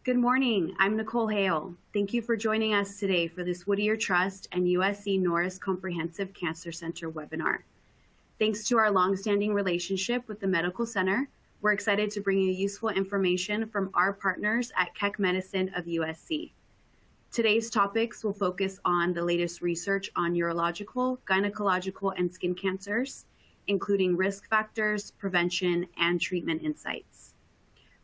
Good morning. I'm Nicole Hale. Thank you for joining us today for this Whittier Trust and USC Norris Comprehensive Cancer Center webinar. Thanks to our longstanding relationship with the Medical Center, we're excited to bring you useful information from our partners at Keck Medicine of USC. Today's topics will focus on the latest research on urological, gynecological, and skin cancers, including risk factors, prevention, and treatment insights.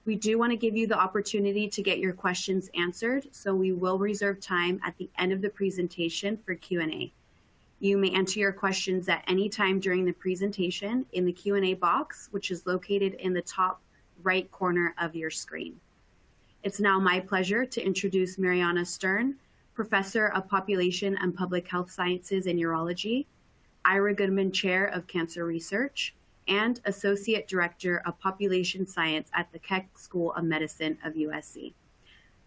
We do want to give you the opportunity to get your questions answered, so we will reserve time at the end of the presentation for Q&A. You may enter your questions at any time during the presentation in the Q&A box, which is located in the top right corner of your screen. It's now my pleasure to introduce Mariana Stern, Professor of Population and Public Health Sciences in Urology, Ira Goodman Chair of Cancer Research, and Associate Director of Population Science at the Keck School of Medicine of USC.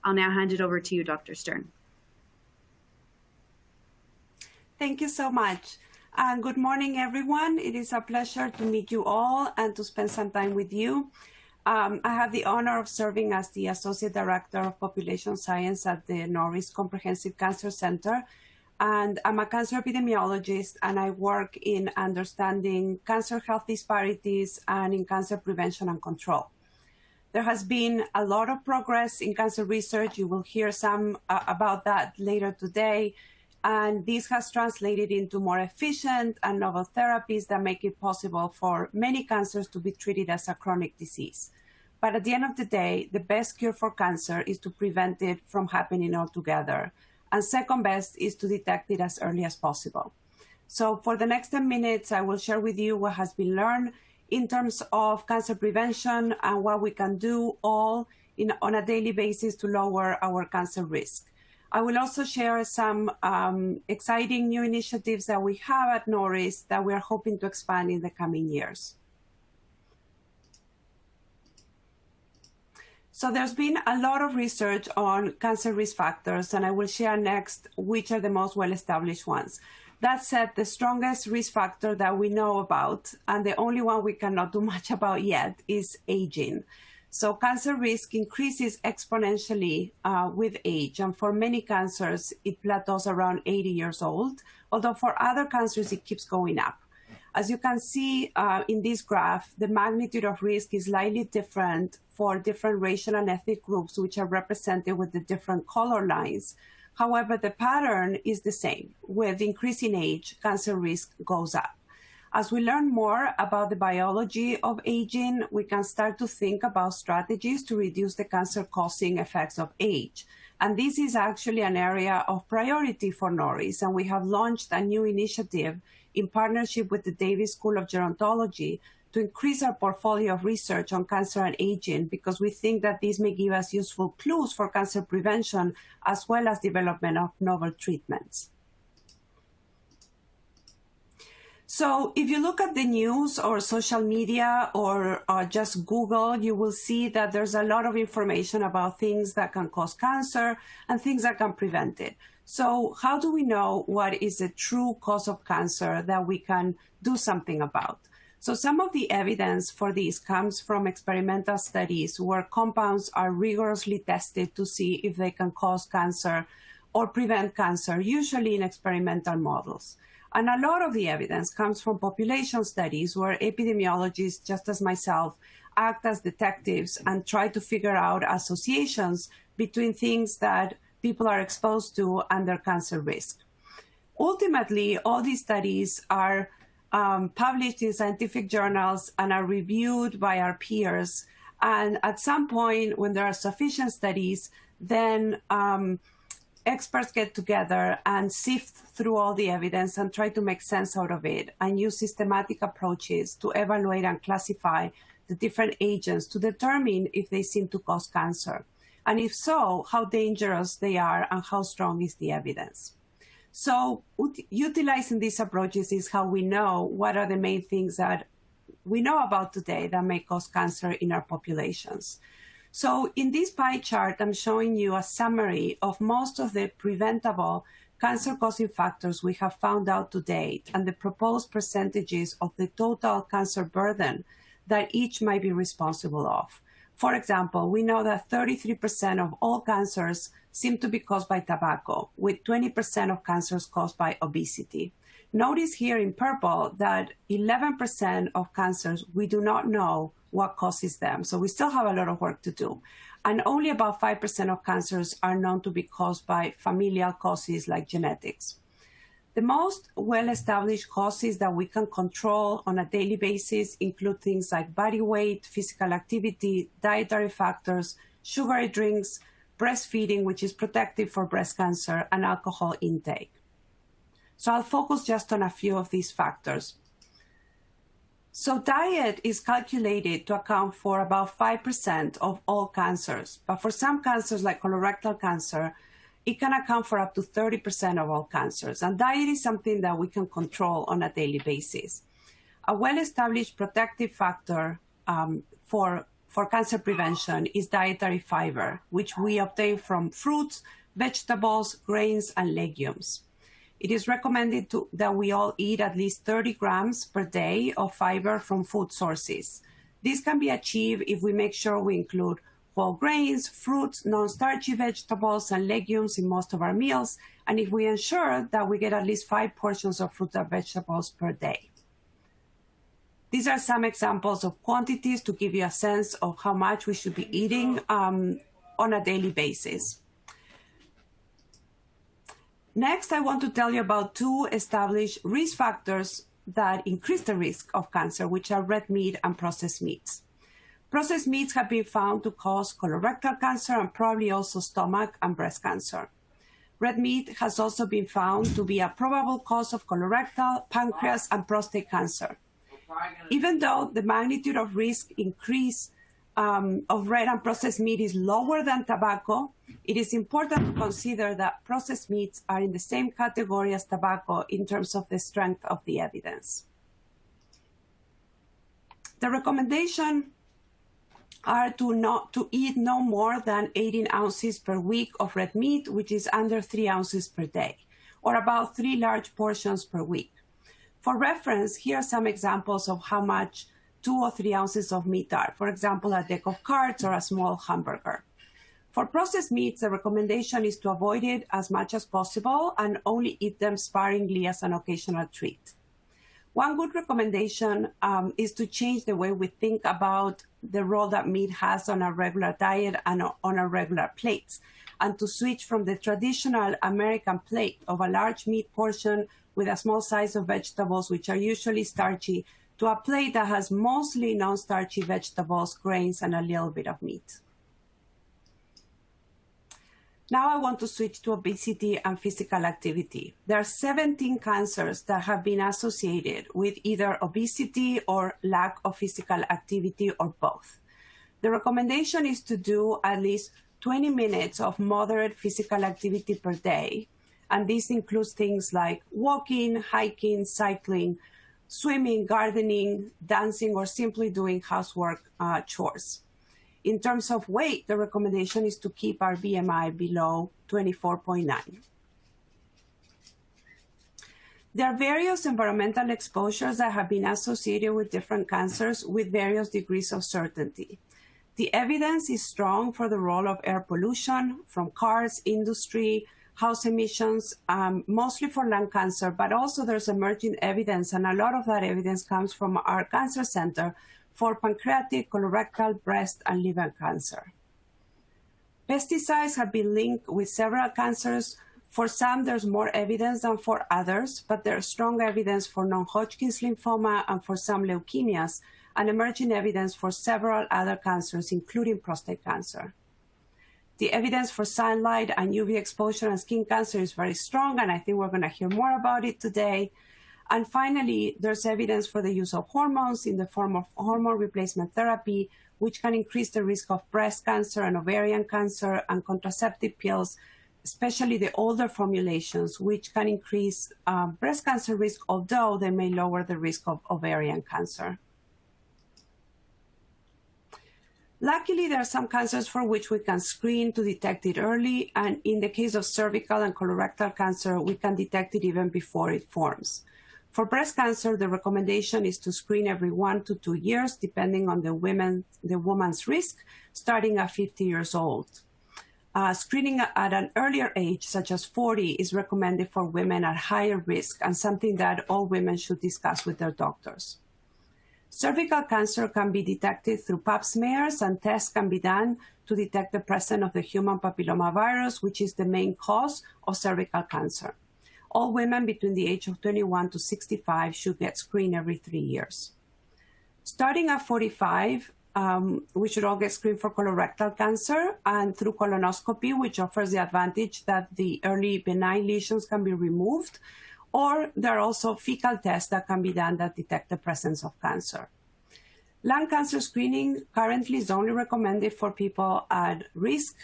I'll now hand it over to you, Dr. Stern. Thank you so much. Good morning, everyone. It is a pleasure to meet you all and to spend some time with you. I have the honor of serving as the Associate Director of Population Science at the Norris Comprehensive Cancer Center. And I'm a cancer epidemiologist, and I work in understanding cancer health disparities and in cancer prevention and control. There has been a lot of progress in cancer research. You will hear some about that later today. And this has translated into more efficient and novel therapies that make it possible for many cancers to be treated as a chronic disease. But at the end of the day, the best cure for cancer is to prevent it from happening altogether. And second best is to detect it as early as possible. So for the next 10 minutes, I will share with you what has been learned in terms of cancer prevention and what we can do all on a daily basis to lower our cancer risk. I will also share some exciting new initiatives that we have at Norris that we are hoping to expand in the coming years. So there's been a lot of research on cancer risk factors, and I will share next which are the most well-established ones. That said, the strongest risk factor that we know about, and the only one we cannot do much about yet, is aging. So cancer risk increases exponentially with age, and for many cancers, it plateaus around 80 years old, although for other cancers, it keeps going up. As you can see in this graph, the magnitude of risk is slightly different for different racial and ethnic groups, which are represented with the different color lines. However, the pattern is the same. With increasing age, cancer risk goes up. As we learn more about the biology of aging, we can start to think about strategies to reduce the cancer-causing effects of age. And this is actually an area of priority for Norris, and we have launched a new initiative in partnership with the Davis School of Gerontology to increase our portfolio of research on cancer and aging, because we think that this may give us useful clues for cancer prevention as well as development of novel treatments. So if you look at the news or social media or just Google, you will see that there's a lot of information about things that can cause cancer and things that can prevent it. So how do we know what is the true cause of cancer that we can do something about? So some of the evidence for this comes from experimental studies where compounds are rigorously tested to see if they can cause cancer or prevent cancer, usually in experimental models. And a lot of the evidence comes from population studies where epidemiologists, just as myself, act as detectives and try to figure out associations between things that people are exposed to and their cancer risk. Ultimately, all these studies are published in scientific journals and are reviewed by our peers. And at some point, when there are sufficient studies, then experts get together and sift through all the evidence and try to make sense out of it and use systematic approaches to evaluate and classify the different agents to determine if they seem to cause cancer. And if so, how dangerous they are and how strong is the evidence. So utilizing these approaches is how we know what are the main things that we know about today that may cause cancer in our populations. So in this pie chart, I'm showing you a summary of most of the preventable cancer-causing factors we have found out to date and the proposed percentages of the total cancer burden that each might be responsible of. For example, we know that 33% of all cancers seem to be caused by tobacco, with 20% of cancers caused by obesity. Notice here in purple that 11% of cancers, we do not know what causes them. So we still have a lot of work to do. And only about 5% of cancers are known to be caused by familial causes like genetics. The most well-established causes that we can control on a daily basis include things like body weight, physical activity, dietary factors, sugary drinks, breastfeeding, which is protective for breast cancer, and alcohol intake. So I'll focus just on a few of these factors. So diet is calculated to account for about 5% of all cancers, but for some cancers like colorectal cancer, it can account for up to 30% of all cancers. And diet is something that we can control on a daily basis. A well-established protective factor for cancer prevention is dietary fiber, which we obtain from fruits, vegetables, grains, and legumes. It is recommended that we all eat at least 30 grams per day of fiber from food sources. This can be achieved if we make sure we include whole grains, fruits, non-starchy vegetables, and legumes in most of our meals, and if we ensure that we get at least 5 portions of fruits and vegetables per day. These are some examples of quantities to give you a sense of how much we should be eating on a daily basis. Next, I want to tell you about 2 established risk factors that increase the risk of cancer, which are red meat and processed meats. Processed meats have been found to cause colorectal cancer and probably also stomach and breast cancer. Red meat has also been found to be a probable cause of colorectal, pancreas, and prostate cancer. Even though the magnitude of risk increase of red and processed meat is lower than tobacco, it is important to consider that processed meats are in the same category as tobacco in terms of the strength of the evidence. The recommendation are to eat no more than 18 ounces per week of red meat, which is under 3 ounces per day, or about 3 large portions per week. For reference, here are some examples of how much 2 or 3 ounces of meat are. For example, a deck of cards or a small hamburger. For processed meats, the recommendation is to avoid it as much as possible and only eat them sparingly as an occasional treat. One good recommendation is to change the way we think about the role that meat has on a regular diet and on our regular plates, and to switch from the traditional American plate of a large meat portion with a small size of vegetables, which are usually starchy, to a plate that has mostly non-starchy vegetables, grains, and a little bit of meat. Now I want to switch to obesity and physical activity. There are 17 cancers that have been associated with either obesity or lack of physical activity or both. The recommendation is to do at least 20 minutes of moderate physical activity per day, and this includes things like walking, hiking, cycling, swimming, gardening, dancing, or simply doing housework chores. In terms of weight, the recommendation is to keep our BMI below 24.9. There are various environmental exposures that have been associated with different cancers with various degrees of certainty. The evidence is strong for the role of air pollution from cars, industry, house emissions, mostly for lung cancer, but also there's emerging evidence, and a lot of that evidence comes from our cancer center for pancreatic, colorectal, breast, and liver cancer. Pesticides have been linked with several cancers. For some, there's more evidence than for others, but there's strong evidence for non-Hodgkin's lymphoma and for some leukemias, and emerging evidence for several other cancers, including prostate cancer. The evidence for sunlight and UV exposure and skin cancer is very strong, and I think we're going to hear more about it today. And finally, there's evidence for the use of hormones in the form of hormone replacement therapy, which can increase the risk of breast cancer and ovarian cancer, and contraceptive pills, especially the older formulations, which can increase breast cancer risk, although they may lower the risk of ovarian cancer. Luckily, there are some cancers for which we can screen to detect it early, and in the case of cervical and colorectal cancer, we can detect it even before it forms. For breast cancer, the recommendation is to screen every 1 to 2 years, depending on the woman's risk, starting at 50 years old. Screening at an earlier age, such as 40, is recommended for women at higher risk and something that all women should discuss with their doctors. Cervical cancer can be detected through pap smears, and tests can be done to detect the presence of the human papillomavirus, which is the main cause of cervical cancer. All women between the age of 21 to 65 should get screened every 3 years. Starting at 45, we should all get screened for colorectal cancer and through colonoscopy, which offers the advantage that the early benign lesions can be removed, or there are also fecal tests that can be done that detect the presence of cancer. Lung cancer screening currently is only recommended for people at risk,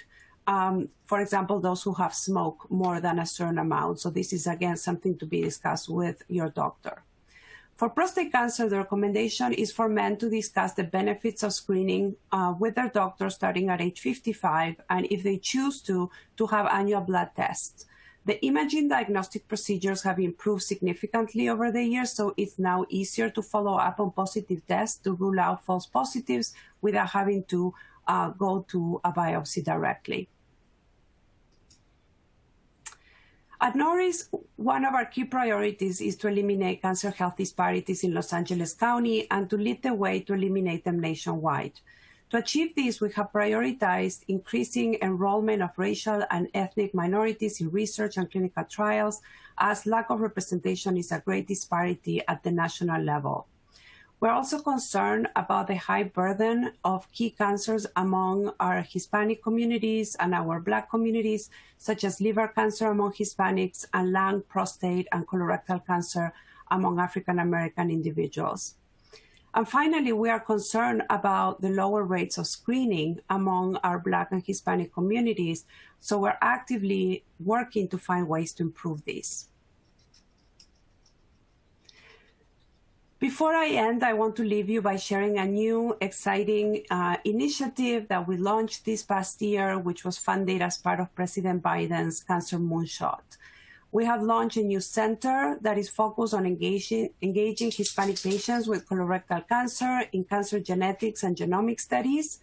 for example, those who have smoked more than a certain amount. So this is, again, something to be discussed with your doctor. For prostate cancer, the recommendation is for men to discuss the benefits of screening with their doctor starting at age 55, and if they choose to have annual blood tests. The imaging diagnostic procedures have improved significantly over the years, so it's now easier to follow up on positive tests to rule out false positives without having to go to a biopsy directly. At Norris, one of our key priorities is to eliminate cancer health disparities in Los Angeles County and to lead the way to eliminate them nationwide. To achieve this, we have prioritized increasing enrollment of racial and ethnic minorities in research and clinical trials, as lack of representation is a great disparity at the national level. We're also concerned about the high burden of key cancers among our Hispanic communities and our Black communities, such as liver cancer among Hispanics and lung, prostate, and colorectal cancer among African American individuals. And finally, we are concerned about the lower rates of screening among our Black and Hispanic communities, so we're actively working to find ways to improve this. Before I end, I want to leave you by sharing a new exciting initiative that we launched this past year, which was funded as part of President Biden's Cancer Moonshot. We have launched a new center that is focused on engaging Hispanic patients with colorectal cancer in cancer genetics and genomic studies.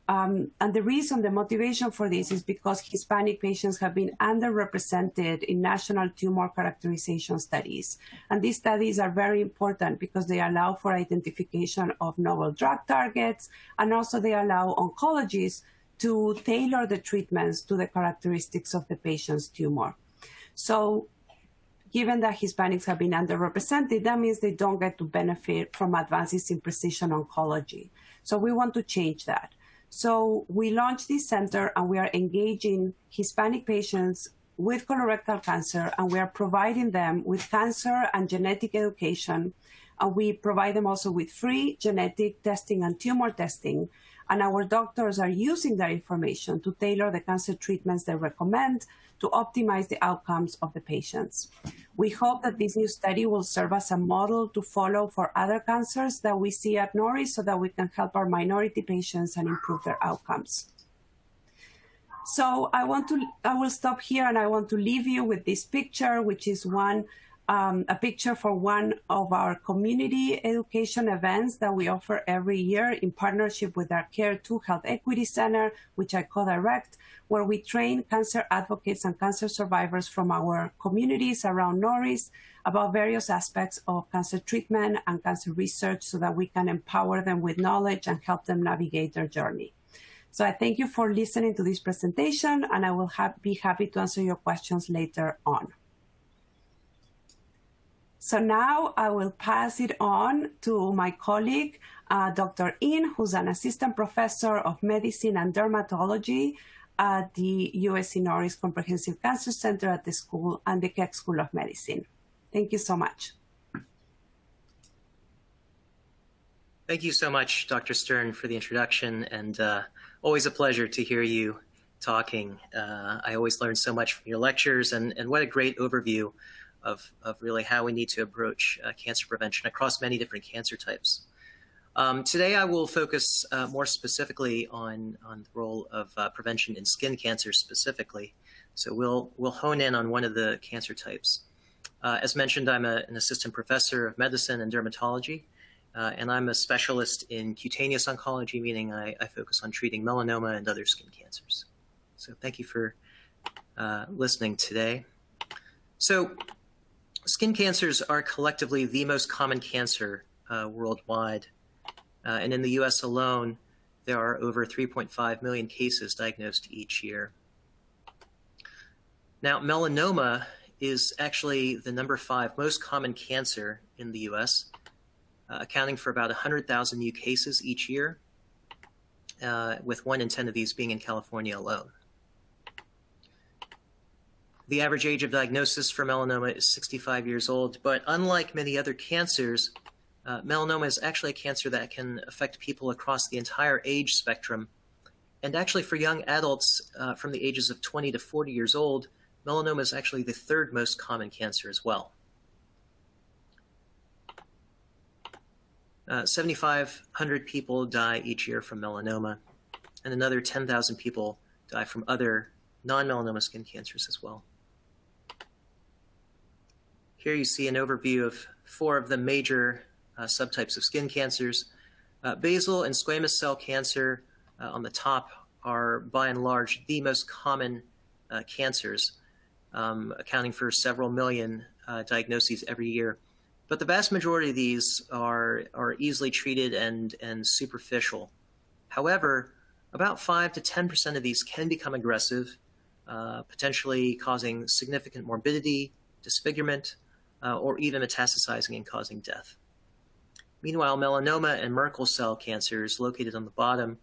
And the motivation for this is because Hispanic patients have been underrepresented in national tumor characterization studies. And these studies are very important because they allow for identification of novel drug targets, and also they allow oncologists to tailor the treatments to the characteristics of the patient's tumor. So given that Hispanics have been underrepresented, that means they don't get to benefit from advances in precision oncology. So we want to change that. So we launched this center, and we are engaging Hispanic patients with colorectal cancer, and we are providing them with cancer and genetic education. And we provide them also with free genetic testing and tumor testing. And our doctors are using that information to tailor the cancer treatments they recommend to optimize the outcomes of the patients. We hope that this new study will serve as a model to follow for other cancers that we see at Norris, so that we can help our minority patients and improve their outcomes. So I will stop here, and I want to leave you with this picture, which is a picture for one of our community education events that we offer every year in partnership with our Care 2 Health Equity Center, which I co-direct, where we train cancer advocates and cancer survivors from our communities around Norris about various aspects of cancer treatment and cancer research, so that we can empower them with knowledge and help them navigate their journey. So I thank you for listening to this presentation, and I will be happy to answer your questions later on. So now I will pass it on to my colleague, Dr. In, who's an assistant professor of medicine and dermatology at the USC Norris Comprehensive Cancer Center at the school and the Keck School of Medicine. Thank you so much. Thank you so much, Dr. Stern, for the introduction, and always a pleasure to hear you talking. I always learn so much from your lectures, and what a great overview of really how we need to approach cancer prevention across many different cancer types. Today, I will focus more specifically on the role of prevention in skin cancer specifically. So we'll hone in on one of the cancer types. As mentioned, I'm an assistant professor of medicine and dermatology, and I'm a specialist in cutaneous oncology, meaning I focus on treating melanoma and other skin cancers. So thank you for listening today. So skin cancers are collectively the most common cancer worldwide. And in the US alone, there are over 3.5 million cases diagnosed each year. Now, melanoma is actually the number 5 most common cancer in the US, accounting for about 100,000 new cases each year, with 1 in 10 of these being in California alone. The average age of diagnosis for melanoma is 65 years old, but unlike many other cancers, melanoma is actually a cancer that can affect people across the entire age spectrum. And actually for young adults from the ages of 20 to 40 years old, melanoma is actually the 3rd most common cancer as well. 7,500 people die each year from melanoma, and another 10,000 people die from other non-melanoma skin cancers as well. Here you see an overview of 4 of the major subtypes of skin cancers. Basal and squamous cell cancer on the top are by and large the most common cancers, accounting for several million diagnoses every year. But the vast majority of these are easily treated and superficial. However, about 5 to 10% of these can become aggressive, potentially causing significant morbidity, disfigurement, or even metastasizing and causing death. Meanwhile, melanoma and Merkel cell cancers located on the bottom,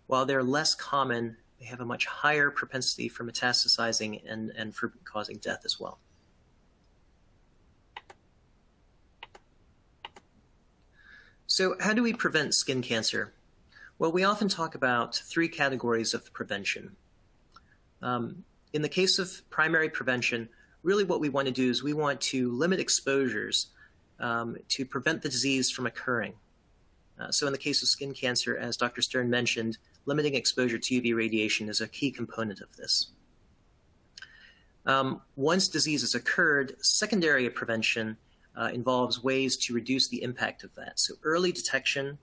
while they're less common, they have a much higher propensity for metastasizing and for causing death as well. So how do we prevent skin cancer? Well, we often talk about 3 categories of prevention. In the case of primary prevention, really what we want to do is we want to limit exposures to prevent the disease from occurring. So in the case of skin cancer, as Dr. Stern mentioned, limiting exposure to UV radiation is a key component of this. Once disease has occurred, secondary prevention involves ways to reduce the impact of that. So early detection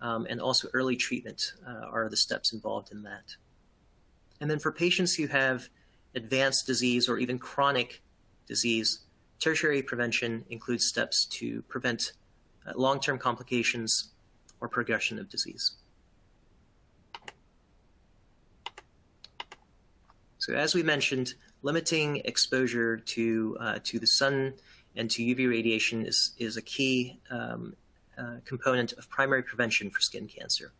and also early treatment are the steps involved in that. And then for patients who have advanced disease or even chronic disease, tertiary prevention includes steps to prevent long-term complications or progression of disease. So as we mentioned, limiting exposure to the sun and to UV radiation is a key component of primary prevention for skin cancer.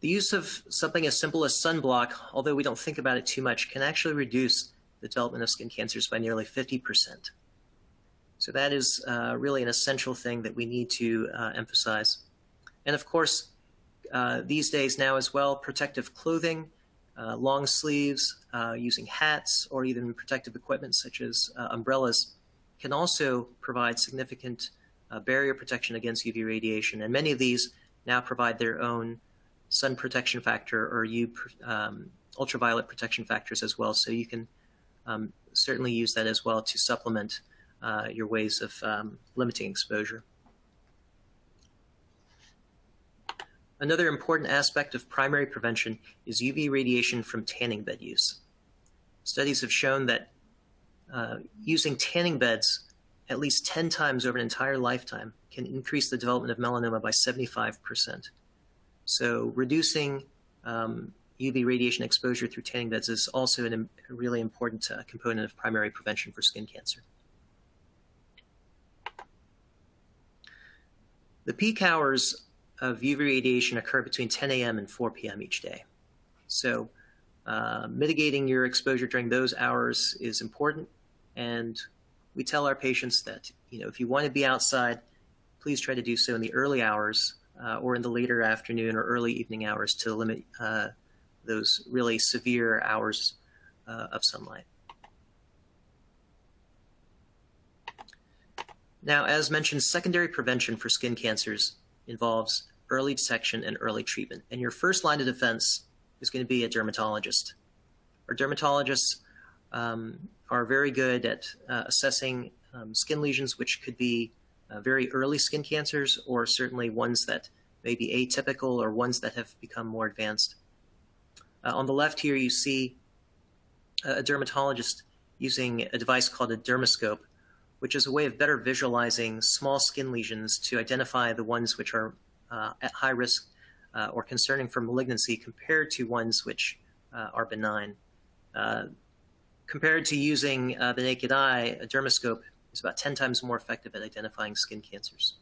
The use of something as simple as sunblock, although we don't think about it too much, can actually reduce the development of skin cancers by nearly 50%. So that is really an essential thing that we need to emphasize. And of course, these days now as well, protective clothing, long sleeves, using hats, or even protective equipment such as umbrellas can also provide significant barrier protection against UV radiation. And many of these now provide their own sun protection factor or ultraviolet protection factors as well. So you can certainly use that as well to supplement your ways of limiting exposure. Another important aspect of primary prevention is UV radiation from tanning bed use. Studies have shown that using tanning beds at least 10 times over an entire lifetime can increase the development of melanoma by 75%. So reducing UV radiation exposure through tanning beds is also a really important component of primary prevention for skin cancer. The peak hours of UV radiation occur between 10 a.m. and 4 p.m. each day. So mitigating your exposure during those hours is important, and we tell our patients that if you want to be outside, please try to do so in the early hours or in the later afternoon or early evening hours to limit those really severe hours of sunlight. Now, as mentioned, secondary prevention for skin cancers involves early detection and early treatment. And your first line of defense is going to be a dermatologist. Our dermatologists are very good at assessing skin lesions, which could be very early skin cancers, or certainly ones that may be atypical or ones that have become more advanced. On the left here, you see a dermatologist using a device called a dermoscope, which is a way of better visualizing small skin lesions to identify the ones which are at high risk or concerning for malignancy compared to ones which are benign. Compared to using the naked eye, a dermoscope is about 10 times more effective at identifying skin cancers.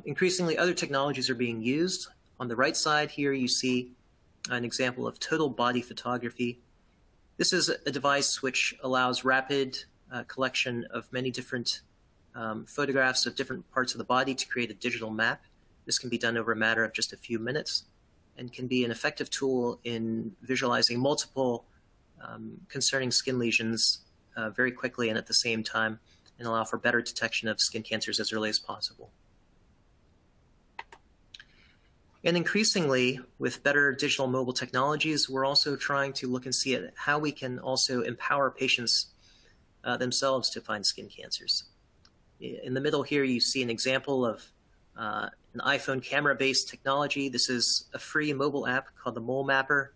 Increasingly, other technologies are being used. On the right side here, you see an example of total body photography. This is a device which allows rapid collection of many different photographs of different parts of the body to create a digital map. This can be done over a matter of just a few minutes and can be an effective tool in visualizing multiple concerning skin lesions very quickly and at the same time, and allow for better detection of skin cancers as early as possible. And increasingly, with better digital mobile technologies, we're also trying to look and see at how we can also empower patients themselves to find skin cancers. In the middle here, you see an example of an iPhone camera-based technology. This is a free mobile app called the Mole Mapper.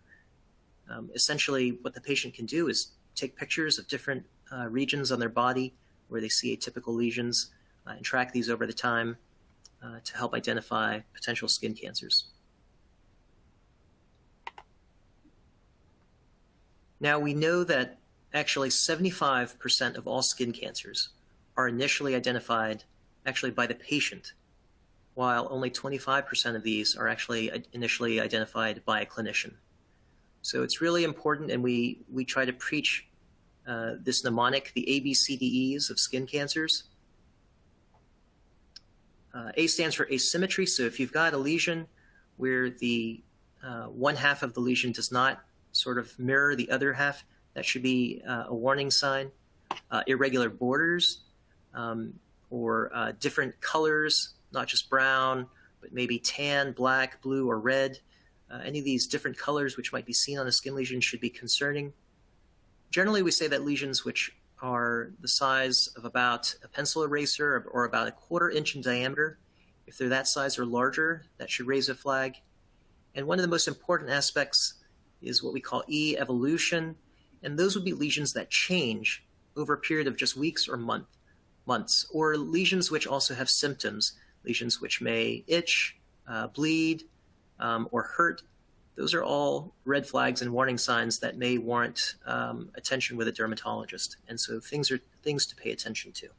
Essentially, what the patient can do is take pictures of different regions on their body where they see atypical lesions and track these over the time to help identify potential skin cancers. Now, we know that actually 75% of all skin cancers are initially identified actually by the patient, while only 25% of these are actually initially identified by a clinician. So it's really important, and we try to preach this mnemonic, the ABCDEs of skin cancers. A stands for asymmetry. So if you've got a lesion where the one half of the lesion does not sort of mirror the other half, that should be a warning sign. Irregular borders or different colors, not just brown, but maybe tan, black, blue, or red. Any of these different colors which might be seen on a skin lesion should be concerning. Generally, we say that lesions which are the size of about a pencil eraser or about a 1/4 inch in diameter, if they're that size or larger, that should raise a flag. And one of the most important aspects is what we call E-evolution, and those would be lesions that change over a period of just weeks or months, or lesions which also have symptoms, lesions which may itch, bleed, or hurt. Those are all red flags and warning signs that may warrant attention with a dermatologist. And so things are things to pay attention to.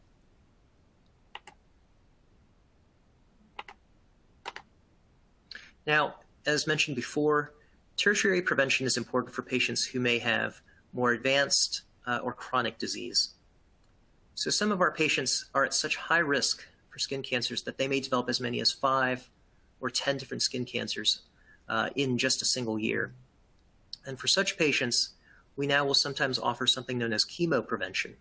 Now, as mentioned before, tertiary prevention is important for patients who may have more advanced or chronic disease. So some of our patients are at such high risk for skin cancers that they may develop as many as 5 or 10 different skin cancers in just a single year. And for such patients, we now will sometimes offer something known as chemo prevention.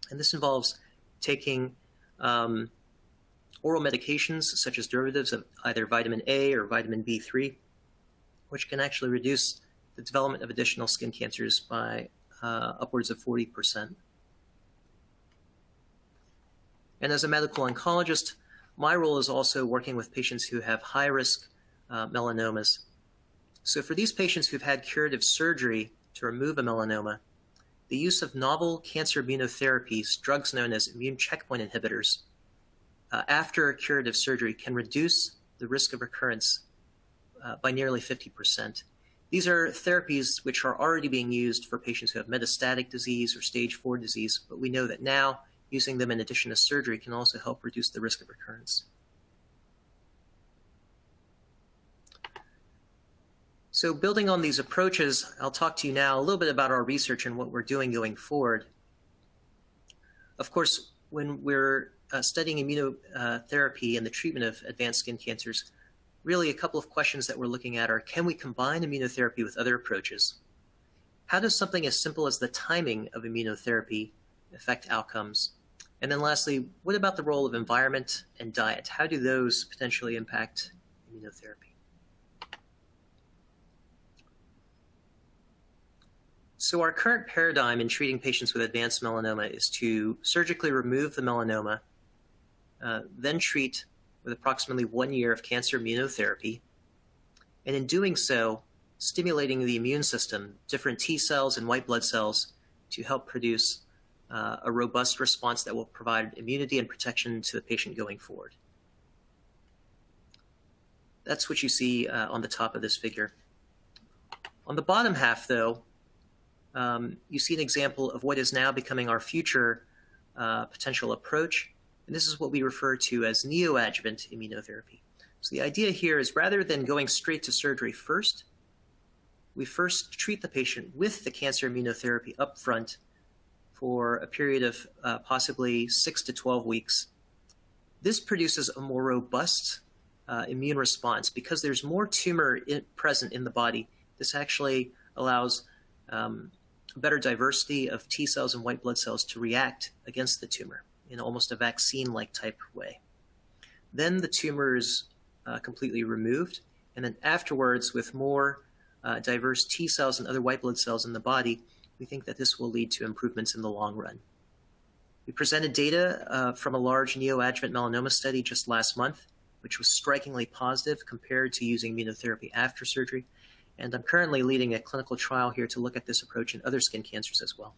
And this involves taking oral medications such as derivatives of either vitamin A or vitamin B3, which can actually reduce the development of additional skin cancers by upwards of 40%. And as a medical oncologist, my role is also working with patients who have high-risk melanomas. So for these patients who've had curative surgery to remove a melanoma, the use of novel cancer immunotherapies, drugs known as immune checkpoint inhibitors, after curative surgery can reduce the risk of recurrence by nearly 50%. These are therapies which are already being used for patients who have metastatic disease or stage 4 disease, but we know that now using them in addition to surgery can also help reduce the risk of recurrence. So building on these approaches, I'll talk to you now a little bit about our research and what we're doing going forward. Of course, when we're studying immunotherapy and the treatment of advanced skin cancers, really a couple of questions that we're looking at are, can we combine immunotherapy with other approaches? How does something as simple as the timing of immunotherapy affect outcomes? And then lastly, what about the role of environment and diet? How do those potentially impact immunotherapy? So our current paradigm in treating patients with advanced melanoma is to surgically remove the melanoma, then treat with approximately 1 year of cancer immunotherapy, and in doing so, stimulating the immune system, different T cells and white blood cells, to help produce a robust response that will provide immunity and protection to the patient going forward. That's what you see on the top of this figure. On the bottom half, though, you see an example of what is now becoming our future potential approach, and this is what we refer to as neoadjuvant immunotherapy. So the idea here is, rather than going straight to surgery first, we first treat the patient with the cancer immunotherapy up front for a period of possibly 6 to 12 weeks. This produces a more robust immune response because there's more tumor present in the body. This actually allows a better diversity of T cells and white blood cells to react against the tumor in almost a vaccine-like type way. Then the tumor is completely removed, and then afterwards, with more diverse T cells and other white blood cells in the body, we think that this will lead to improvements in the long run. We presented data from a large neoadjuvant melanoma study just last month, which was strikingly positive compared to using immunotherapy after surgery. And I'm currently leading a clinical trial here to look at this approach in other skin cancers as well.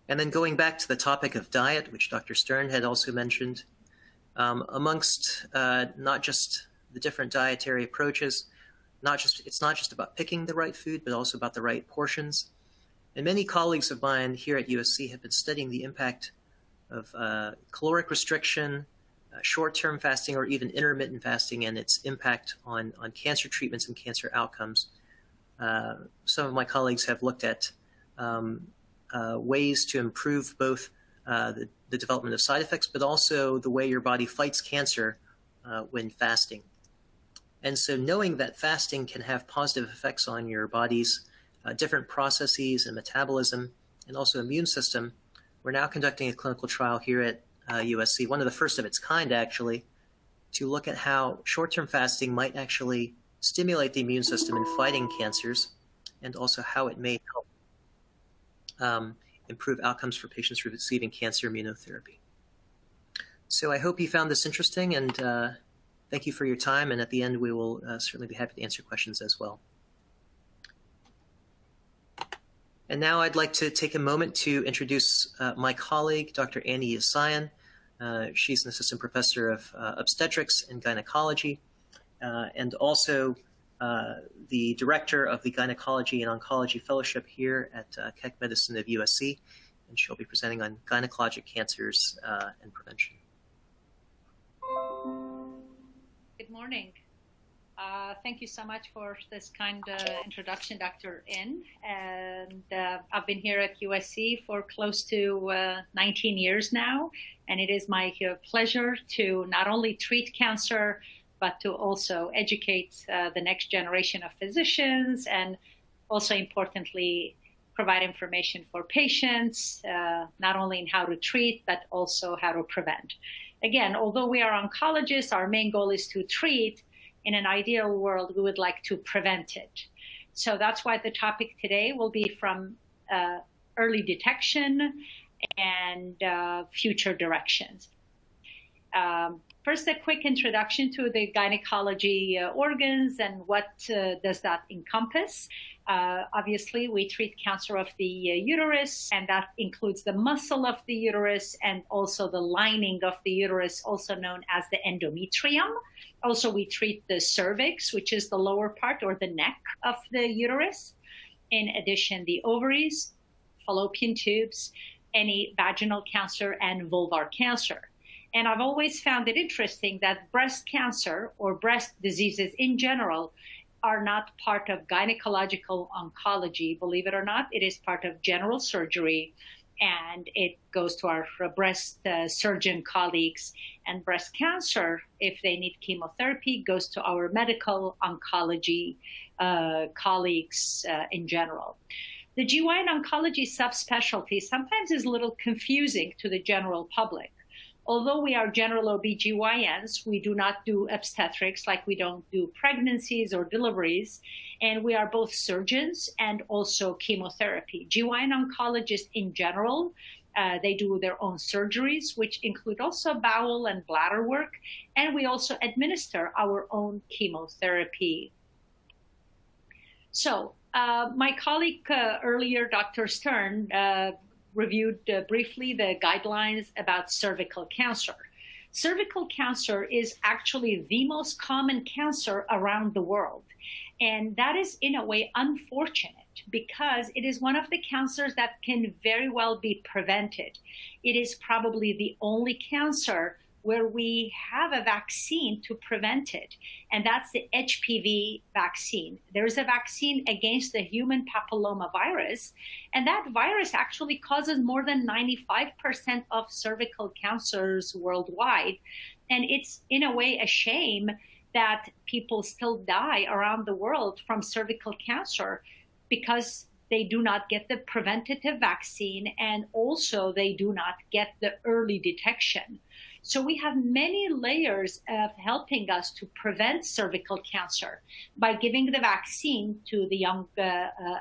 And then going back to the topic of diet, which Dr. Stern had also mentioned, amongst not just the different dietary approaches, it's not just about picking the right food, but also about the right portions. And many colleagues of mine here at USC have been studying the impact of caloric restriction, short-term fasting, or even intermittent fasting, and its impact on cancer treatments and cancer outcomes. Some of my colleagues have looked at ways to improve both the development of side effects, but also the way your body fights cancer when fasting. And so knowing that fasting can have positive effects on your body's different processes and metabolism, and also immune system, we're now conducting a clinical trial here at USC, one of the first of its kind actually, to look at how short-term fasting might actually stimulate the immune system in fighting cancers, and also how it may help improve outcomes for patients receiving cancer immunotherapy. So I hope you found this interesting, and thank you for your time. And at the end, we will certainly be happy to answer questions as well. And now I'd like to take a moment to introduce my colleague, Dr. Annie Yasayan. She's an assistant professor of obstetrics and gynecology, and also the director of the Gynecology and Oncology Fellowship here at Keck Medicine of USC, and she'll be presenting on gynecologic cancers and prevention. Good morning. Thank you so much for this kind introduction, Dr. In. And I've been here at USC for close to 19 years now, and it is my pleasure to not only treat cancer, but to also educate the next generation of physicians, and also importantly, provide information for patients, not only in how to treat, but also how to prevent. Again, although we are oncologists, our main goal is to treat. In an ideal world, we would like to prevent it. So that's why the topic today will be from early detection and future directions. First, a quick introduction to the gynecology organs and what does that encompass. Obviously, we treat cancer of the uterus, and that includes the muscle of the uterus and also the lining of the uterus, also known as the endometrium. Also, we treat the cervix, which is the lower part or the neck of the uterus. In addition, the ovaries, fallopian tubes, any vaginal cancer, and vulvar cancer. And I've always found it interesting that breast cancer or breast diseases in general are not part of gynecological oncology. Believe it or not, it is part of general surgery, and it goes to our breast surgeon colleagues. And breast cancer, if they need chemotherapy, goes to our medical oncology colleagues in general. The GYN oncology subspecialty sometimes is a little confusing to the general public. Although we are general OBGYNs, we do not do obstetrics, like we don't do pregnancies or deliveries. And we are both surgeons and also chemotherapy. GYN oncologists in general, they do their own surgeries, which include also bowel and bladder work. And we also administer our own chemotherapy. So my colleague earlier, Dr. Stern, reviewed briefly the guidelines about cervical cancer. Cervical cancer is actually the most common cancer around the world. And that is, in a way, unfortunate because it is one of the cancers that can very well be prevented. It is probably the only cancer where we have a vaccine to prevent it, and that's the HPV vaccine. There is a vaccine against the human papillomavirus, and that virus actually causes more than 95% of cervical cancers worldwide. And it's, in a way, a shame that people still die around the world from cervical cancer because they do not get the preventative vaccine, and also they do not get the early detection. So we have many layers of helping us to prevent cervical cancer by giving the vaccine to the young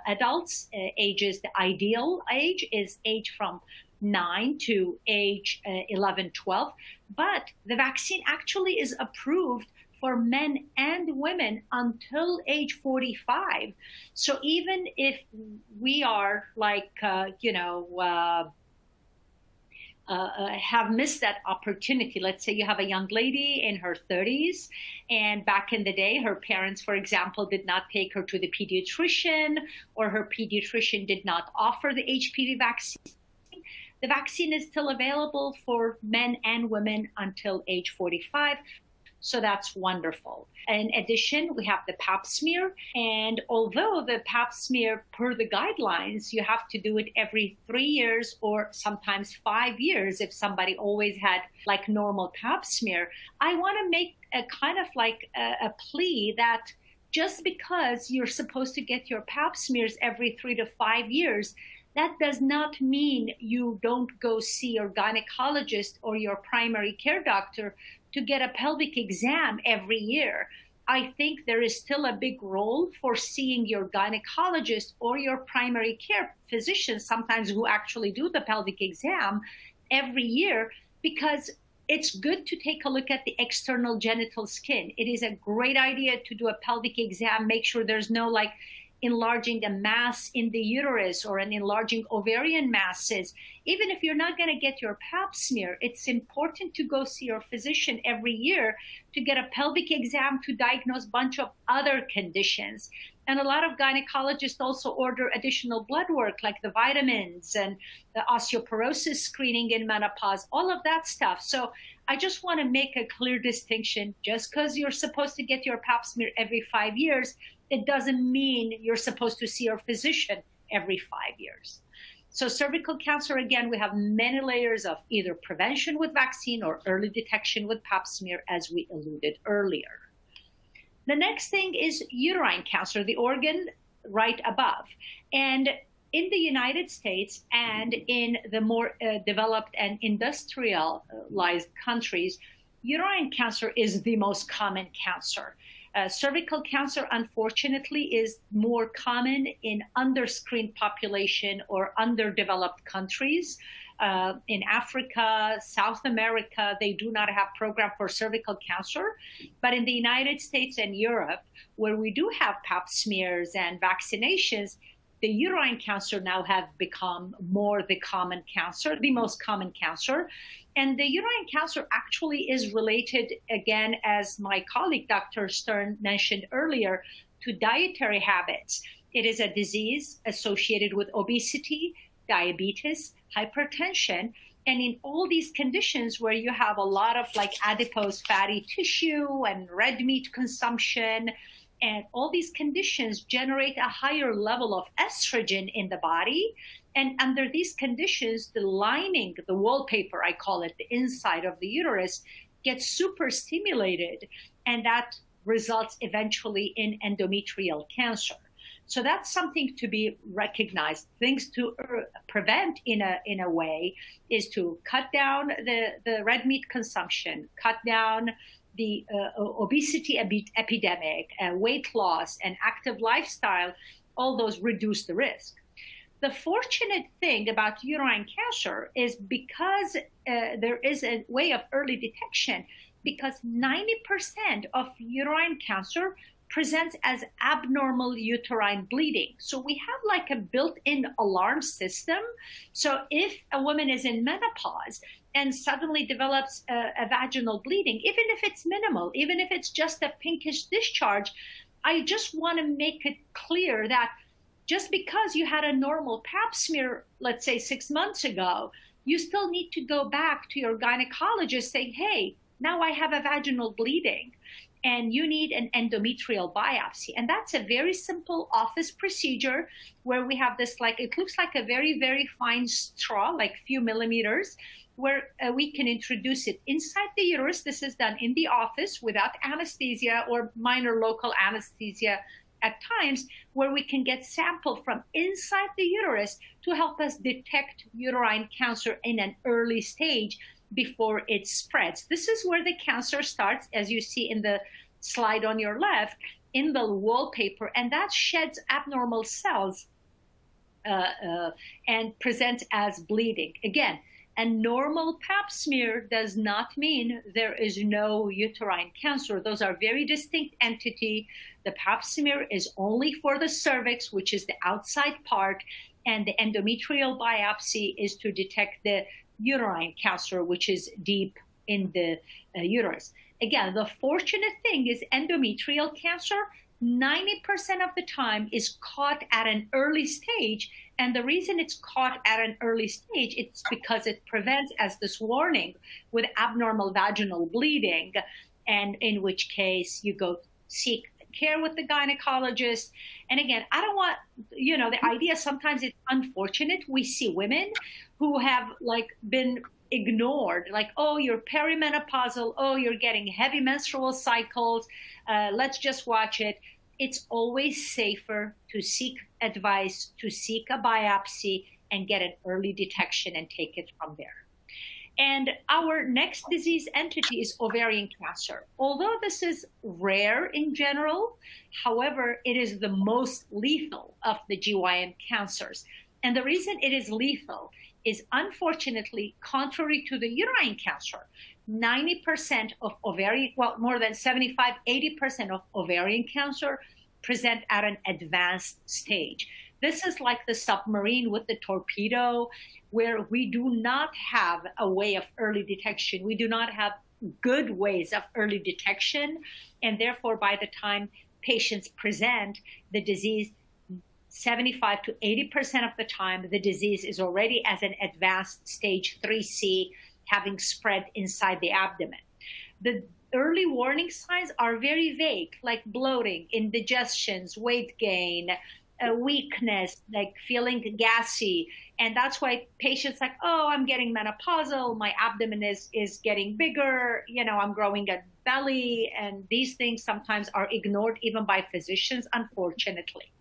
adults. Ages, the ideal age is age from 9 to age 11, 12. But the vaccine actually is approved for men and women until age 45. So even if we are like, have missed that opportunity. Let's say you have a young lady in her 30s, and back in the day, her parents, for example, did not take her to the pediatrician, or her pediatrician did not offer the HPV vaccine. The vaccine is still available for men and women until age 45. So that's wonderful. In addition, we have the pap smear. And although the pap smear, per the guidelines, you have to do it every 3 years or sometimes 5 years if somebody always had like normal pap smear, I want to make a kind of like a plea that just because you're supposed to get your pap smears every 3 to 5 years, that does not mean you don't go see your gynecologist or your primary care doctor to get a pelvic exam every year. I think there is still a big role for seeing your gynecologist or your primary care physician, sometimes who actually do the pelvic exam every year, because it's good to take a look at the external genital skin. It is a great idea to do a pelvic exam, make sure there's no like enlarging a mass in the uterus or an enlarging ovarian masses. Even if you're not going to get your pap smear, it's important to go see your physician every year to get a pelvic exam to diagnose a bunch of other conditions. And a lot of gynecologists also order additional blood work like the vitamins and the osteoporosis screening in menopause, all of that stuff. So I just want to make a clear distinction. Just because you're supposed to get your pap smear every 5 years, it doesn't mean you're supposed to see your physician every 5 years. So cervical cancer, again, we have many layers of either prevention with vaccine or early detection with pap smear, as we alluded earlier. The next thing is uterine cancer, the organ right above. And in the United States and in the more developed and industrialized countries, uterine cancer is the most common cancer. Cervical cancer, unfortunately, is more common in underscreened population or underdeveloped countries. In Africa, South America, they do not have program for cervical cancer. But in the United States and Europe, where we do have pap smears and vaccinations, the uterine cancer now have become more the common cancer, the most common cancer. And the uterine cancer actually is related, again, as my colleague, Dr. Stern, mentioned earlier, to dietary habits. It is a disease associated with obesity, diabetes, hypertension. And in all these conditions where you have a lot of like adipose fatty tissue and red meat consumption, and all these conditions generate a higher level of estrogen in the body. And under these conditions, the lining, the wallpaper, I call it, the inside of the uterus, gets super stimulated. And that results eventually in endometrial cancer. So that's something to be recognized. Things to prevent in a way is to cut down the red meat consumption, cut down the obesity epidemic, weight loss, and active lifestyle. All those reduce the risk. The fortunate thing about uterine cancer is because there is a way of early detection, because 90% of uterine cancer presents as abnormal uterine bleeding. So we have like a built-in alarm system. So if a woman is in menopause and suddenly develops a vaginal bleeding, even if it's minimal, even if it's just a pinkish discharge, I just want to make it clear that just because you had a normal pap smear, let's say 6 months ago, you still need to go back to your gynecologist saying, hey, now I have a vaginal bleeding and you need an endometrial biopsy. And that's a very simple office procedure where we have this, like, it looks like a very, very fine straw, like a few millimeters, where we can introduce it inside the uterus. This is done in the office without anesthesia or minor local anesthesia at times, where we can get sample from inside the uterus to help us detect uterine cancer in an early stage before it spreads. This is where the cancer starts, as you see in the slide on your left, in the wallpaper, and that sheds abnormal cells and presents as bleeding. Again, a normal pap smear does not mean there is no uterine cancer. Those are very distinct entity. The pap smear is only for the cervix, which is the outside part, and the endometrial biopsy is to detect the uterine cancer, which is deep in the uterus. Again, the fortunate thing is endometrial cancer, 90% of the time is caught at an early stage. And the reason it's caught at an early stage, it's because it prevents, as this warning, with abnormal vaginal bleeding, and in which case you go seek care with the gynecologist. And again, I don't want, the idea sometimes it's unfortunate. We see women who have been ignored, like, oh, you're perimenopausal, oh, you're getting heavy menstrual cycles, let's just watch it. It's always safer to seek advice, to seek a biopsy and get an early detection and take it from there. And our next disease entity is ovarian cancer. Although this is rare in general, however, it is the most lethal of the GYN cancers. And the reason it is lethal is, unfortunately, contrary to the uterine cancer, 90% of ovarian, well, more than 75, 80% of ovarian cancer present at an advanced stage. This is like the submarine with the torpedo, where we do not have a way of early detection. We do not have good ways of early detection. And therefore, by the time patients present, the disease, 75 to 80% of the time, the disease is already as an advanced stage 3C, having spread inside the abdomen. The early warning signs are very vague, like bloating, indigestions, weight gain, weakness, like feeling gassy. And that's why patients like, oh, I'm getting menopausal, my abdomen is getting bigger, I'm growing a belly. And these things sometimes are ignored even by physicians, unfortunately.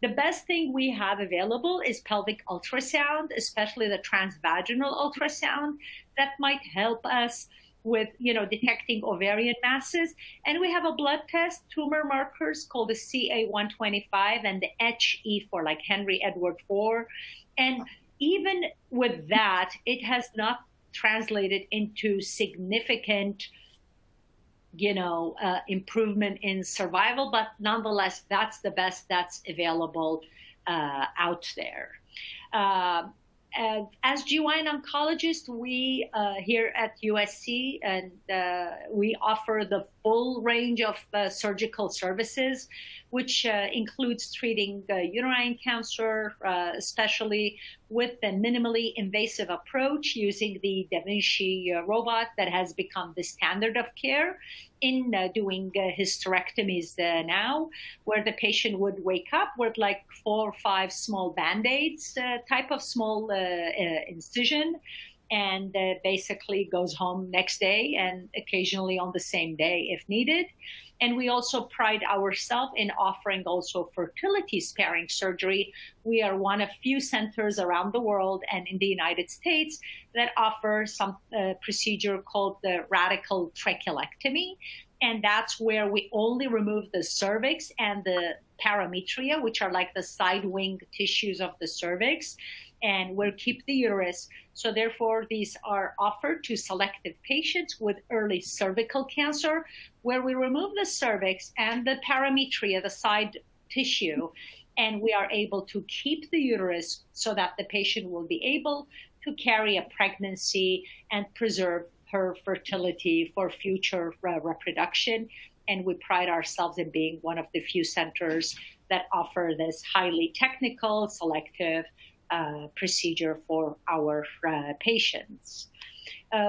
The best thing we have available is pelvic ultrasound, especially the transvaginal ultrasound, that might help us with, detecting ovarian masses. And we have a blood test, tumor markers called the CA-125 and the HE for like Henry Edward IV. And even with that, it has not translated into significant improvement in survival, but nonetheless, that's the best that's available out there. As GYN oncologists, we here at USC, and we offer the full range of surgical services, which includes treating uterine cancer, especially with the minimally invasive approach using the Da Vinci robot that has become the standard of care in doing hysterectomies now, where the patient would wake up with like 4 or 5 small Band-Aids type of small incision, and basically goes home next day and occasionally on the same day if needed. And we also pride ourselves in offering also fertility sparing surgery. We are one of few centers around the world and in the United States that offer some procedure called the radical trachelectomy. And that's where we only remove the cervix and the parametria, which are like the side wing tissues of the cervix, and we'll keep the uterus. So therefore, these are offered to selected patients with early cervical cancer, where we remove the cervix and the parametria, the side tissue, and we are able to keep the uterus so that the patient will be able to carry a pregnancy and preserve her fertility for future reproduction. And we pride ourselves in being one of the few centers that offer this highly technical, selective procedure for our patients.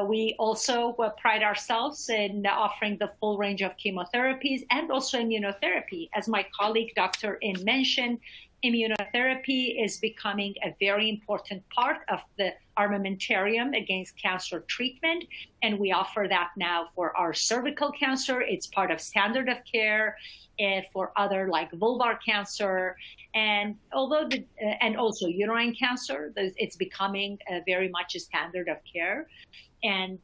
We also pride ourselves in offering the full range of chemotherapies and also immunotherapy. As my colleague, Dr. In mentioned, immunotherapy is becoming a very important part of the armamentarium against cancer treatment, and we offer that now for our cervical cancer. It's part of standard of care for other like vulvar cancer, and and also uterine cancer. It's becoming very much a standard of care. And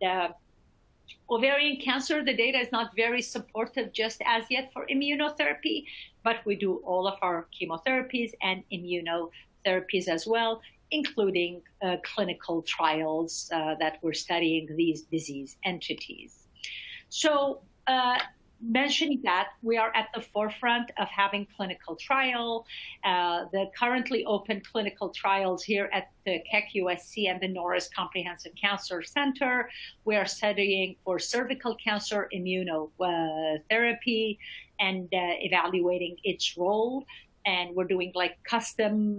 ovarian cancer, the data is not very supportive just as yet for immunotherapy, but we do all of our chemotherapies and immunotherapies as well, including clinical trials that we're studying these disease entities. So mentioning that, we are at the forefront of having clinical trial. The currently open clinical trials here at the Keck USC and the Norris Comprehensive Cancer Center. We are studying for cervical cancer immunotherapy and evaluating its role. And we're doing like custom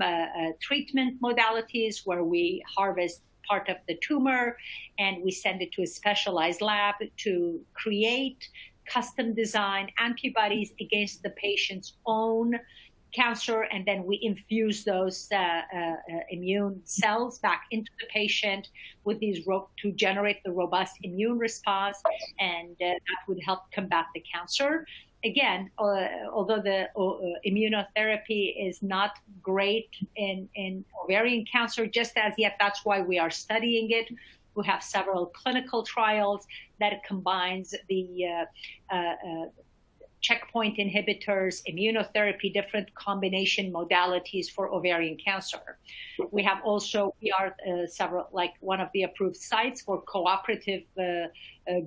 treatment modalities where we harvest part of the tumor and we send it to a specialized lab to create custom design antibodies against the patient's own cancer, and then we infuse those immune cells back into the patient with these to generate the robust immune response, and that would help combat the cancer. Again, although the immunotherapy is not great in ovarian cancer just as yet, that's why we are studying it. We have several clinical trials that combines the checkpoint inhibitors, immunotherapy, different combination modalities for ovarian cancer. We are several, like one of the approved sites for cooperative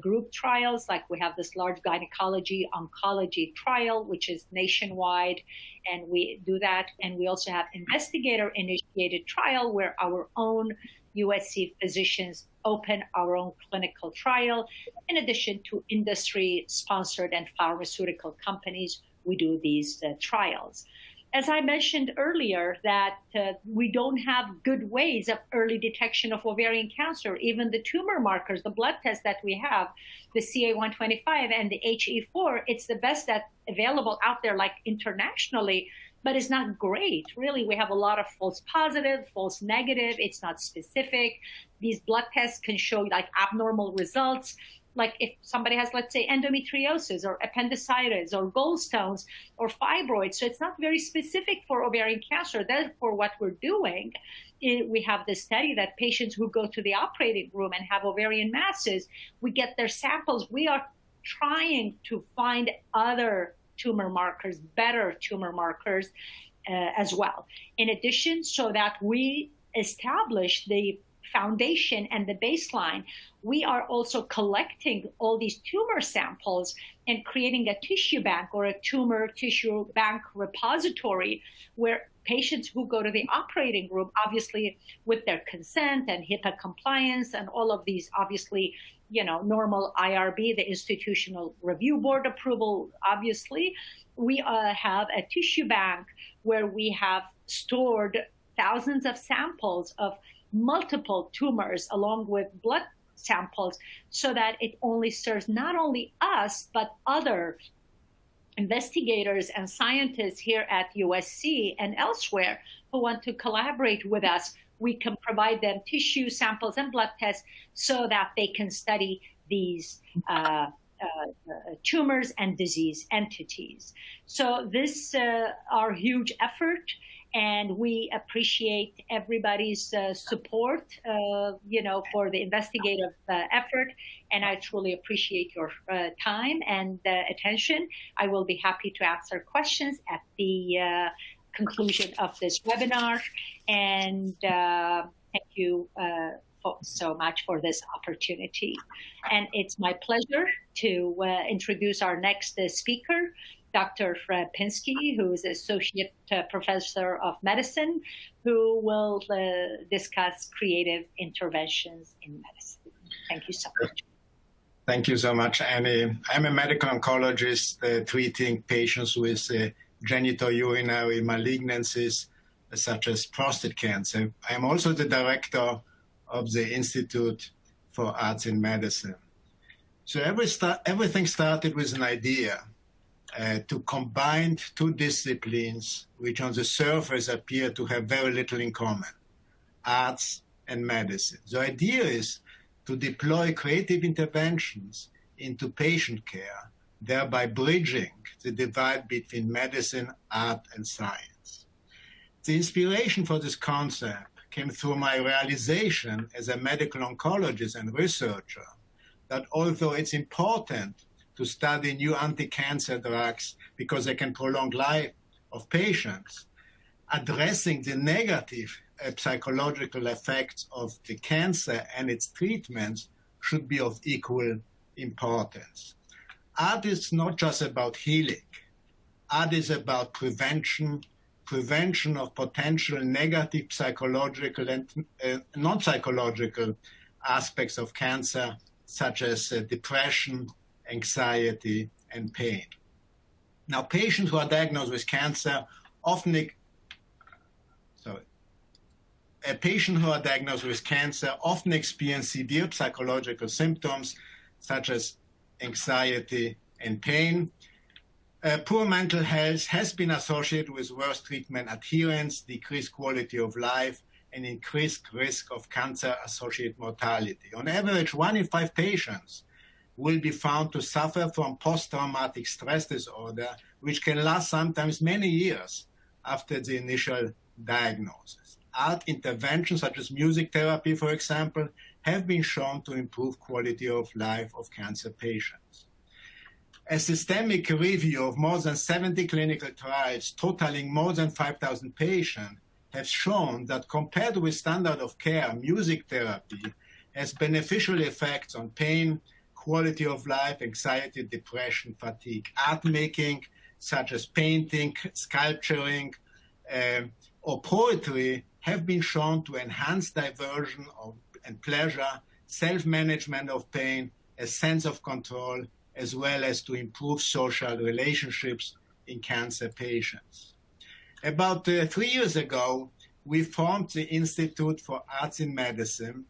group trials, like we have this large gynecology oncology trial, which is nationwide, and we do that. And we also have investigator-initiated trial where our own USC physicians open our own clinical trial. In addition to industry-sponsored and pharmaceutical companies, we do these trials. As I mentioned earlier, that we don't have good ways of early detection of ovarian cancer. Even the tumor markers, the blood tests that we have, the CA-125 and the HE4, it's the best that's available out there, like internationally, but it's not great. Really, we have a lot of false positive, false negative. It's not specific. These blood tests can show like abnormal results. Like if somebody has, let's say, endometriosis or appendicitis or gallstones or fibroids. So it's not very specific for ovarian cancer. Therefore, what we're doing, we have this study that patients who go to the operating room and have ovarian masses, we get their samples. We are trying to find other tumor markers, better tumor markers as well. In addition, so that we establish the foundation and the baseline, we are also collecting all these tumor samples and creating a tissue bank or a tumor tissue bank repository where patients who go to the operating room, obviously with their consent and HIPAA compliance and all of these, obviously, normal IRB, the Institutional Review Board approval, obviously, we have a tissue bank where we have stored thousands of samples of multiple tumors along with blood samples so that it only serves not only us, but other investigators and scientists here at USC and elsewhere who want to collaborate with us. We can provide them tissue samples and blood tests so that they can study these tumors and disease entities. So this are huge effort, and we appreciate everybody's support, for the investigative effort. And I truly appreciate your time and attention. I will be happy to answer questions at the conclusion of this webinar. And thank you so much for this opportunity. And it's my pleasure to introduce our next speaker, Dr. Pinsky, who is Associate Professor of Medicine, who will discuss creative interventions in medicine. Thank you so much. Thank you so much, Annie. I'm a medical oncologist treating patients with genitourinary malignancies, such as prostate cancer. I'm also the director of the Institute for Arts in Medicine. So everything started with an idea to combine two disciplines which on the surface appear to have very little in common, arts and medicine. The idea is to deploy creative interventions into patient care, thereby bridging the divide between medicine, art, and science. The inspiration for this concept came through my realization as a medical oncologist and researcher that although it's important to study new anti-cancer drugs because they can prolong life of patients, addressing the negative psychological effects of the cancer and its treatments should be of equal importance. Art is not just about healing. Art is about prevention of potential negative psychological and non-psychological aspects of cancer, such as depression, anxiety, and pain. Now, patients who are diagnosed with cancer often experience severe psychological symptoms such as anxiety and pain. Poor mental health has been associated with worse treatment adherence, decreased quality of life, and increased risk of cancer-associated mortality. On average, 1 in 5 patients will be found to suffer from post-traumatic stress disorder, which can last sometimes many years after the initial diagnosis. Art interventions, such as music therapy, for example, have been shown to improve quality of life of cancer patients. A systemic review of more than 70 clinical trials totaling more than 5,000 patients has shown that compared with standard of care, music therapy has beneficial effects on pain, quality of life, anxiety, depression, fatigue. Art making, such as painting, sculpturing, or poetry, have been shown to enhance diversion and pleasure, self-management of pain, a sense of control, as well as to improve social relationships in cancer patients. About 3 years ago, we formed the Institute for Arts in Medicine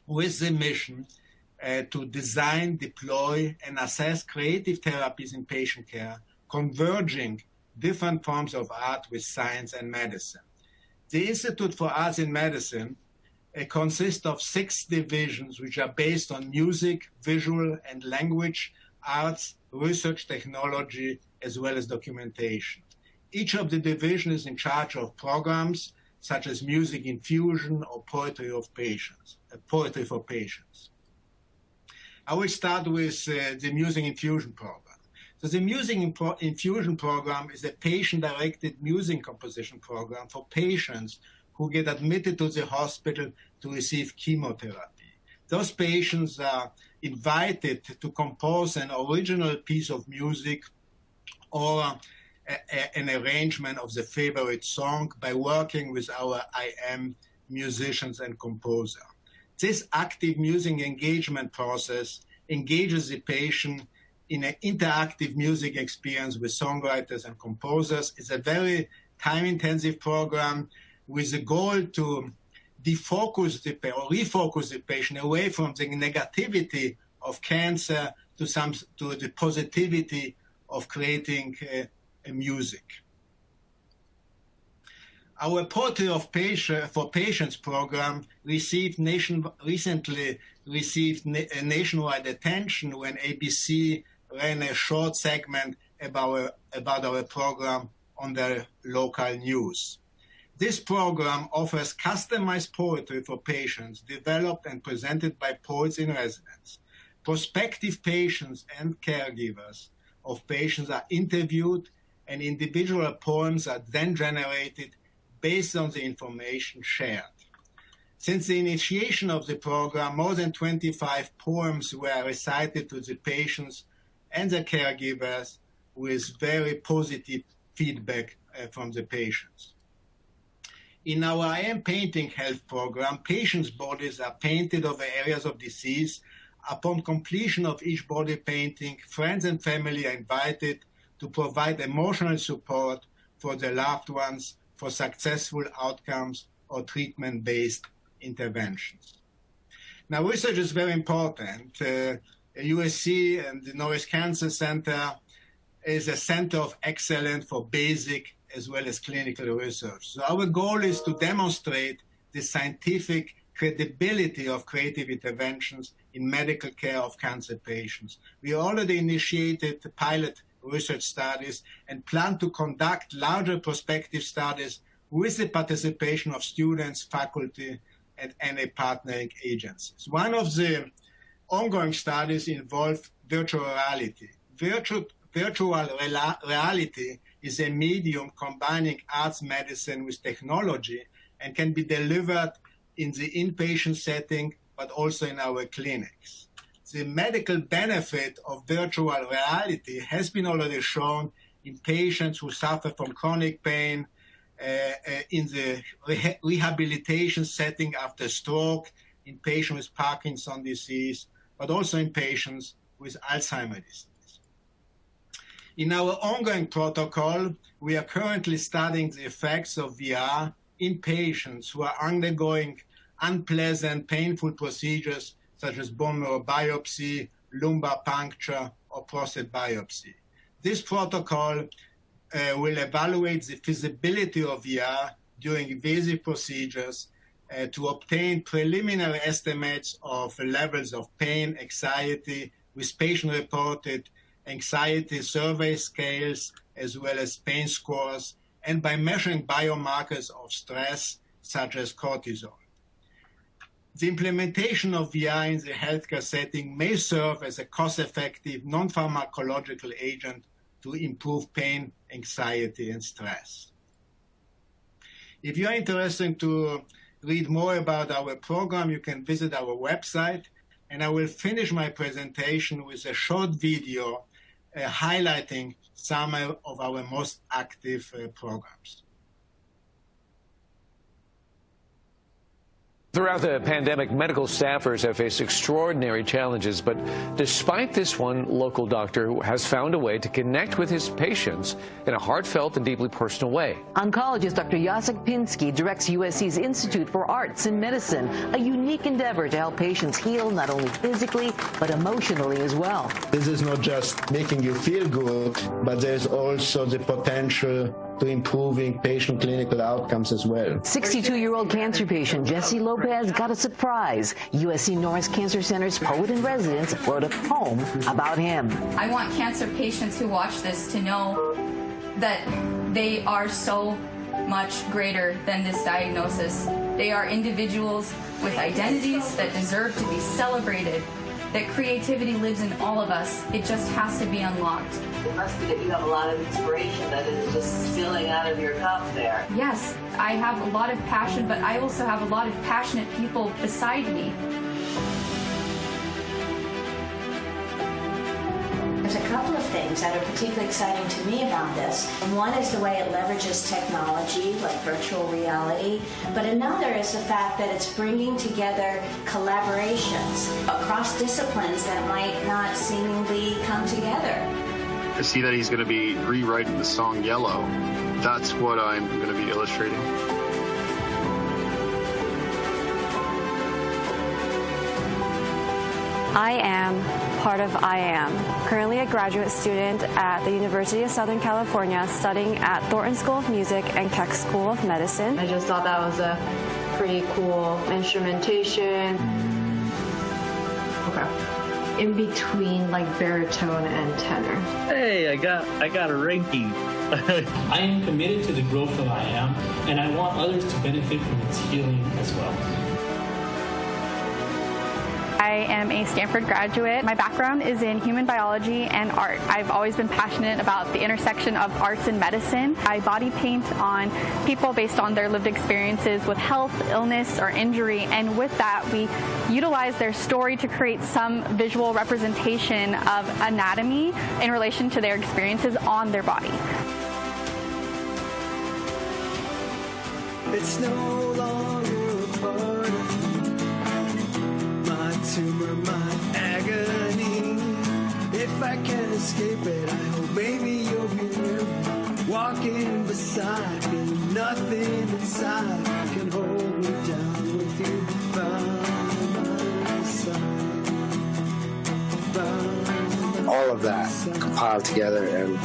with the mission to design, deploy, and assess creative therapies in patient care, converging different forms of art with science and medicine. The Institute for Arts in Medicine consists of 6 divisions which are based on music, visual, and language, arts, research, technology, as well as documentation. Each of the divisions is in charge of programs such as music infusion or poetry for patients. I will start with the music infusion program. So the music infusion program is a patient-directed music composition program for patients who get admitted to the hospital to receive chemotherapy. Those patients are invited to compose an original piece of music or an arrangement of the favorite song by working with our IM musicians and composer. This active music engagement process engages the patient in an interactive music experience with songwriters and composers. It's a very time-intensive program with the goal to refocus the patient away from the negativity of cancer to the positivity of creating music. Our Portrait of for Patients program recently received nationwide attention when ABC ran a short segment about our program on their local news. This program offers customized poetry for patients developed and presented by poets in residence. Prospective patients and caregivers of patients are interviewed, and individual poems are then generated based on the information shared. Since the initiation of the program, more than 25 poems were recited to the patients and the caregivers with very positive feedback from the patients. In our I Am Painting Health program, patients' bodies are painted over areas of disease. Upon completion of each body painting, friends and family are invited to provide emotional support for their loved ones for successful outcomes or treatment-based interventions. Now, research is very important. USC and the Norris Cancer Center is a center of excellence for basic as well as clinical research. So our goal is to demonstrate the scientific credibility of creative interventions in medical care of cancer patients. We already initiated pilot research studies and plan to conduct larger prospective studies with the participation of students, faculty, and any partnering agencies. One of the ongoing studies involves virtual reality. Virtual reality is a medium combining arts medicine with technology and can be delivered in the inpatient setting, but also in our clinics. The medical benefit of virtual reality has been already shown in patients who suffer from chronic pain, in the rehabilitation setting after stroke, in patients with Parkinson's disease, but also in patients with Alzheimer's disease. In our ongoing protocol, we are currently studying the effects of VR in patients who are undergoing unpleasant, painful procedures such as bone marrow biopsy, lumbar puncture, or prostate biopsy. This protocol will evaluate the feasibility of VR during invasive procedures to obtain preliminary estimates of levels of pain, anxiety, with patient-reported anxiety survey scales, as well as pain scores, and by measuring biomarkers of stress, such as cortisol. The implementation of VR in the healthcare setting may serve as a cost-effective, non-pharmacological agent to improve pain, anxiety, and stress. If you're interested to read more about our program, you can visit our website, and I will finish my presentation with a short video highlighting some of our most active programs. Throughout the pandemic, medical staffers have faced extraordinary challenges, but despite this, one local doctor has found a way to connect with his patients in a heartfelt and deeply personal way. Oncologist Dr. Jacek Piński directs USC's Institute for Arts in Medicine, a unique endeavor to help patients heal not only physically, but emotionally as well. This is not just making you feel good, but there's also the potential to improving patient clinical outcomes as well. 62-year-old cancer patient Jesse Lopez got a surprise. USC Norris Cancer Center's poet-in-residence wrote a poem about him. I want cancer patients who watch this to know that they are so much greater than this diagnosis. They are individuals with identities that deserve to be celebrated, that creativity lives in all of us. It just has to be unlocked. It must be that you have a lot of inspiration that is just spilling out of your cup there. Yes, I have a lot of passion, but I also have a lot of passionate people beside me. There's a couple of things that are particularly exciting to me about this. One is the way it leverages technology, like virtual reality, but another is the fact that it's bringing together collaborations across disciplines that might not seemingly come together. To see that he's going to be rewriting the song Yellow, that's what I'm going to be illustrating. I am part of I Am. Currently a graduate student at the University of Southern California, studying at Thornton School of Music and Keck School of Medicine. I just thought that was a pretty cool instrumentation. Okay. In between like baritone and tenor. Hey, I got a ranking. I am committed to the growth of I Am, and I want others to benefit from its healing as well. I am a Stanford graduate. My background is in human biology and art. I've always been passionate about the intersection of arts and medicine. I body paint on people based on their lived experiences with health, illness, or injury, and with that, we utilize their story to create some visual representation of anatomy in relation to their experiences on their body. It's no longer a part of my tumor, my agony. If I can't escape it, I hope maybe you'll be there, walking beside me. Nothing inside can hold me down with you by my side. All of that compiled together, and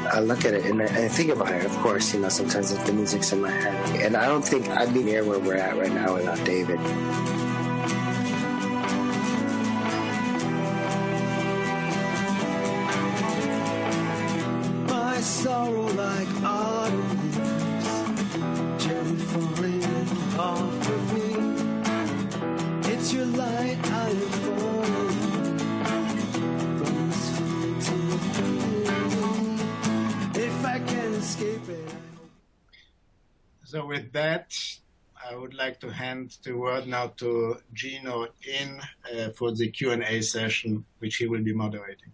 I look at it and I think about it. Of course, you know, sometimes the music's in my head, and I don't think I'd be near where we're at right now without David. My sorrow like autumn leaves, gently falling off of me. It's your light I am falling. So with that, I would like to hand the word now to Gino in for the Q&A session, which he will be moderating.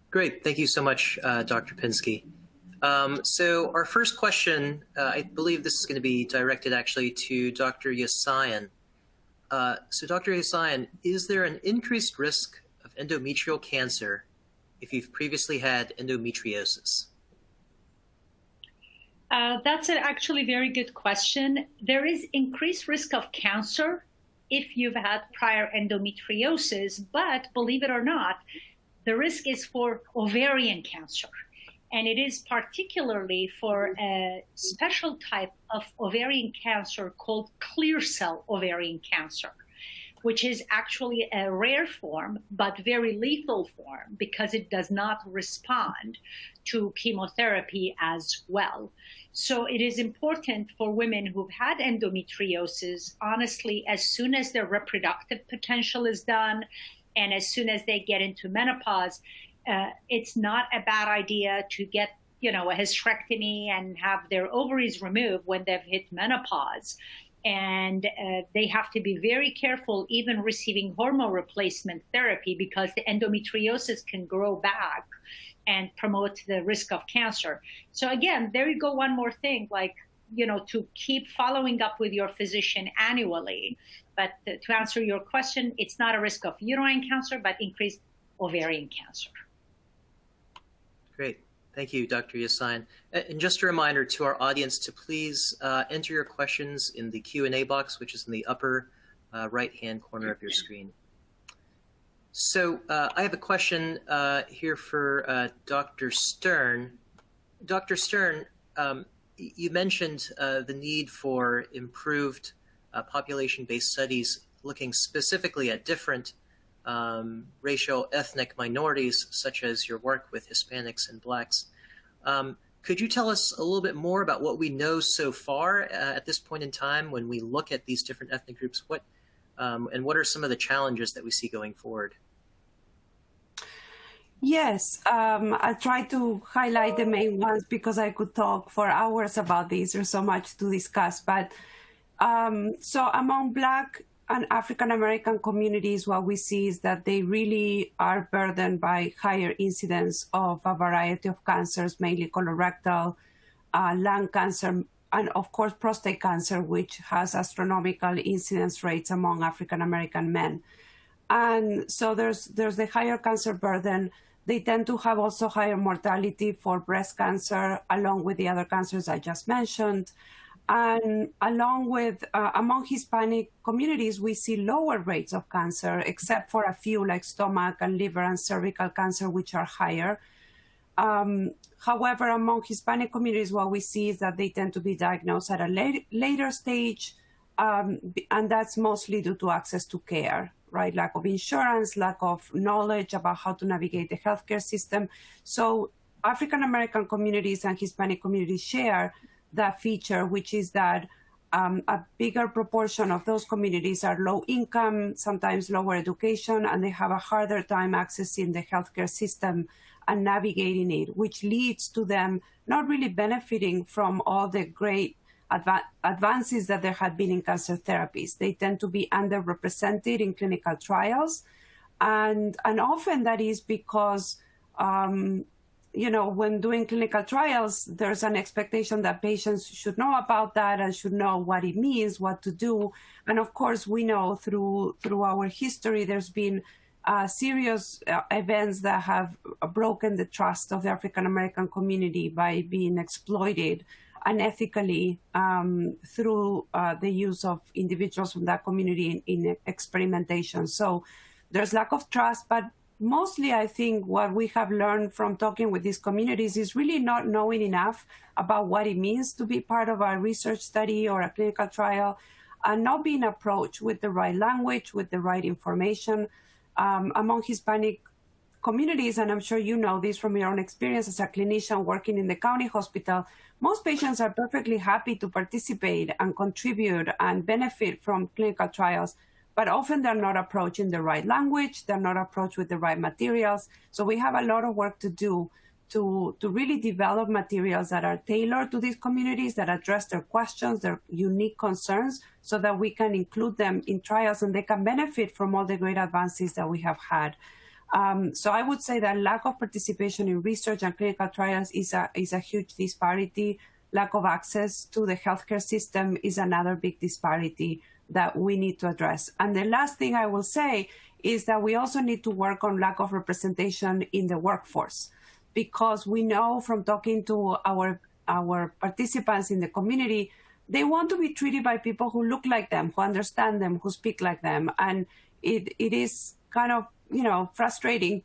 Great. Thank you so much, Dr. Pinsky. So our first question, I believe this is going to be directed actually to Dr. Yasayan. So Dr. Yasayan, is there an increased risk of endometrial cancer if you've previously had endometriosis? That's actually a very good question. There is increased risk of cancer if you've had prior endometriosis, but believe it or not, the risk is for ovarian cancer. And it is particularly for a special type of ovarian cancer called clear cell ovarian cancer, which is actually a rare form, but very lethal form because it does not respond to chemotherapy as well. So it is important for women who've had endometriosis, honestly, as soon as their reproductive potential is done and as soon as they get into menopause, it's not a bad idea to get, a hysterectomy and have their ovaries removed when they've hit menopause. And they have to be very careful even receiving hormone replacement therapy because the endometriosis can grow back and promote the risk of cancer. So again, there you go, one more thing, to keep following up with your physician annually. But to answer your question, it's not a risk of uterine cancer, but increased ovarian cancer. Great. Thank you, Dr. Yasayan. And just a reminder to our audience to please enter your questions in the Q&A box, which is in the upper right-hand corner of your screen. So I have a question here for Dr. Stern. Dr. Stern, you mentioned the need for improved population-based studies looking specifically at different racial ethnic minorities, such as your work with Hispanics and Blacks. Could you tell us a little bit more about what we know so far at this point in time when we look at these different ethnic groups? And what are some of the challenges that we see going forward? Yes, I'll try to highlight the main ones because I could talk for hours about this. There's so much to discuss. But so among Black and African-American communities, what we see is that they really are burdened by higher incidence of a variety of cancers, mainly colorectal, lung cancer, and of course, prostate cancer, which has astronomical incidence rates among African-American men. And so there's the higher cancer burden. They tend to have also higher mortality for breast cancer, along with the other cancers I just mentioned. And along with, among Hispanic communities, we see lower rates of cancer, except for a few like stomach and liver and cervical cancer, which are higher. However, among Hispanic communities, what we see is that they tend to be diagnosed at a later stage, and that's mostly due to access to care, right? Lack of insurance, lack of knowledge about how to navigate the healthcare system. So African American communities and Hispanic communities share that feature, which is that a bigger proportion of those communities are low income, sometimes lower education, and they have a harder time accessing the healthcare system and navigating it, which leads to them not really benefiting from all the great advances that there had been in cancer therapies. They tend to be underrepresented in clinical trials. And often that is because, when doing clinical trials, there's an expectation that patients should know about that and should know what it means, what to do. And of course, we know through our history, there's been serious events that have broken the trust of the African American community by being exploited unethically through the use of individuals from that community in experimentation. So there's lack of trust, but mostly I think what we have learned from talking with these communities is really not knowing enough about what it means to be part of a research study or a clinical trial, and not being approached with the right language, with the right information. Among Hispanic communities, and I'm sure you know this from your own experience as a clinician working in the county hospital, most patients are perfectly happy to participate and contribute and benefit from clinical trials, but often they're not approached in the right language, they're not approached with the right materials. So we have a lot of work to do to really develop materials that are tailored to these communities, that address their questions, their unique concerns, so that we can include them in trials and they can benefit from all the great advances that we have had. So I would say that lack of participation in research and clinical trials is a huge disparity. Lack of access to the healthcare system is another big disparity that we need to address. And the last thing I will say is that we also need to work on lack of representation in the workforce, because we know from talking to our participants in the community, they want to be treated by people who look like them, who understand them, who speak like them. And it is kind of, frustrating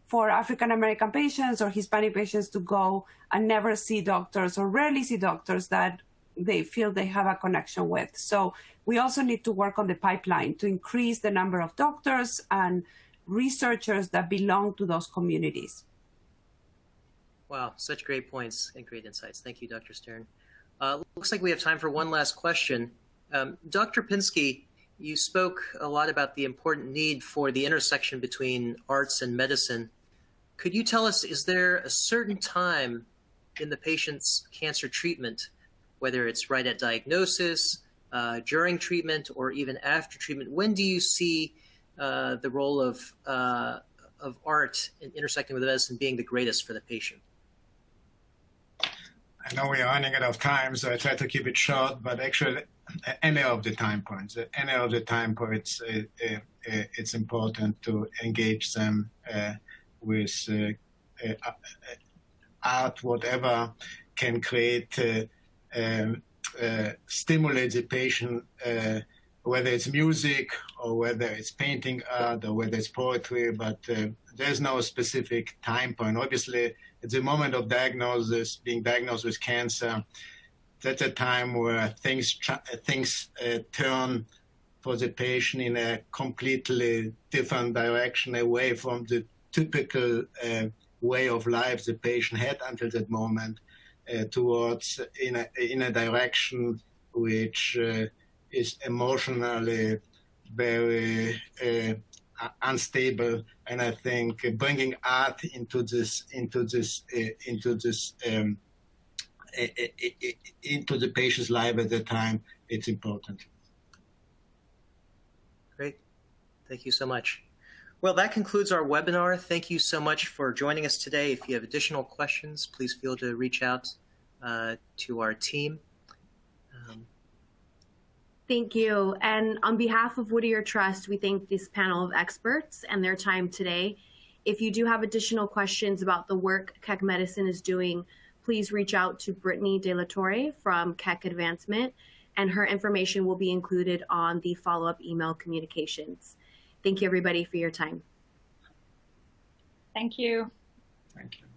for African American patients or Hispanic patients to go and never see doctors or rarely see doctors that they feel they have a connection with. So we also need to work on the pipeline to increase the number of doctors and researchers that belong to those communities. Wow, such great points and great insights. Thank you, Dr. Stern. Looks like we have time for one last question. Dr. Pinsky, you spoke a lot about the important need for the intersection between arts and medicine. Could you tell us, is there a certain time in the patient's cancer treatment, whether it's right at diagnosis, during treatment, or even after treatment, when do you see the role of art in intersecting with medicine being the greatest for the patient? I know we are running out of time, so I try to keep it short, but actually any of the time points, it's important to engage them with art, whatever can create, stimulate the patient, whether it's music or whether it's painting art or whether it's poetry, but there's no specific time point. Obviously, at the moment of diagnosis, being diagnosed with cancer, that's a time where things turn for the patient in a completely different direction, away from the typical way of life the patient had until that moment, towards in a direction which is emotionally very unstable. And I think bringing art into the patient's life at the time, it's important. Great. Thank you so much. Well, that concludes our webinar. Thank you so much for joining us today. If you have additional questions, please feel to reach out to our team. Thank you. And on behalf of Whittier Trust, we thank this panel of experts and their time today. If you do have additional questions about the work Keck Medicine is doing, please reach out to Brittany De La Torre from Keck Advancement, and her information will be included on the follow-up email communications. Thank you, everybody, for your time. Thank you. Thank you.